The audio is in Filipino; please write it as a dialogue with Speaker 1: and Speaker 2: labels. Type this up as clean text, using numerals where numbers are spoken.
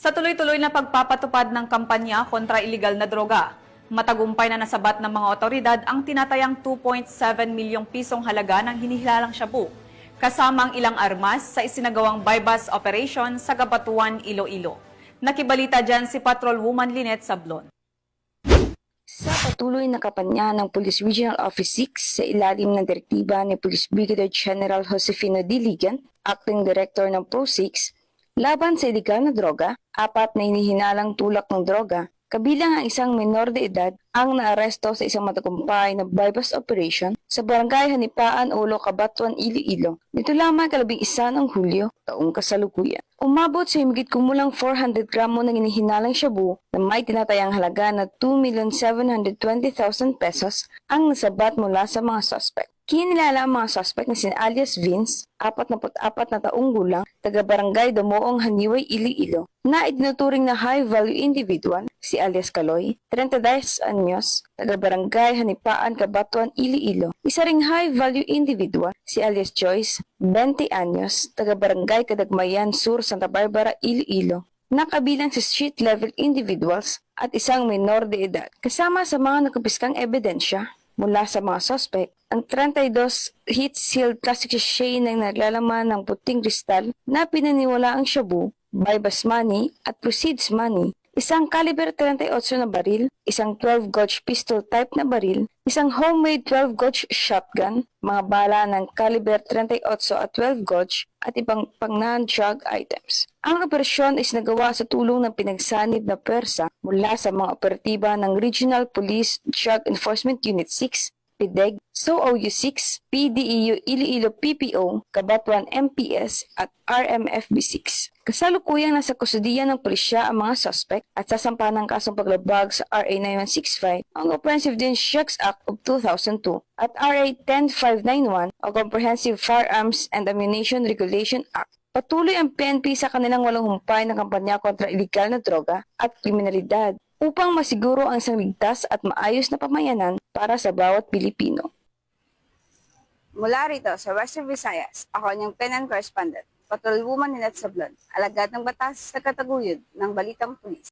Speaker 1: Sa tuloy-tuloy na pagpapatupad ng kampanya kontra iligal na droga, matagumpay na nasabat ng mga otoridad ang tinatayang 2.7 milyong pisong halaga ng hinihilalang shabu, kasama ang ilang armas sa isinagawang bypass operation sa Gabatuan, Iloilo. Nakibalita dyan si Patrolwoman Lynette Sablon.
Speaker 2: Sa patuloy na kampanya ng Police Regional Office 6 sa ilalim ng direktiba ni Police Brigadier General Josefino Diligan, Acting Director ng PRO6, laban sa iligal na droga, 4 na hinihinalang tulak ng droga, kabilang ang isang minor de edad ang naaresto sa isang matagumpay na bypass operation sa Barangay Hanipaan, Ulo, Cabatuan, Iloilo. Nito lamang 11 ng Hulyo, taong kasalukuyan. Umabot sa higit kumulang 400 gramo ng hinihinalang shabu na may tinatayang halaga na 2,720,000 pesos ang nasabat mula sa mga suspect. Kinilala ang mga suspect na sina alias Vince, 44 na taong gulang, taga-barangay Damoong, Haniway, Iloilo, na itinuturing na high-value individual, si alias Kaloy, 32 anyos, taga-barangay Hanipaan, Cabatuan, Iloilo. Isa ring high-value individual, si alias Joyce, 20 anyos, taga-barangay Kadagmayan Sur, Santa Barbara, Iloilo, na kabilang sa street-level individuals at isang minor de edad. Kasama sa mga nakumpiskang ebidensya mula sa mga suspect, ang 32 heat-sealed plastic sachet na naglalaman ng puting kristal na pinaniwala ang shabu, bypass money at proceeds money, isang caliber 38 na baril, isang 12 gauge pistol type na baril, isang homemade 12 gauge shotgun, mga bala ng caliber 38 at 12 gauge, at ibang pang non-drug items. Ang operasyon ay nagawa sa tulong ng pinagsanib na pwersa mula sa mga operatiba ng Regional Police Drug Enforcement Unit 6, PIDEG, SOOU6, PDEU Iloilo PPO, Cabatuan MPS at RMFB6. Kasalukuyang nasa kustudiya ng pulisya ang mga suspect at sasampa ng kasong paglabag sa RA 9165, ang Comprehensive Drugs Act of 2002 at RA 10591 o Comprehensive Firearms and Ammunition Regulation Act. Patuloy ang PNP sa kanilang walang humpay na kampanya kontra iligal na droga at kriminalidad upang masiguro ang isang ligtas at maayos na pamayanan para sa bawat Pilipino.
Speaker 3: Mula rito sa Western Visayas, ako ang inyong PNN correspondent, Patrolwoman Lynette Sablon, alagad ng batas sa kataguyod ng Balitang Pulis.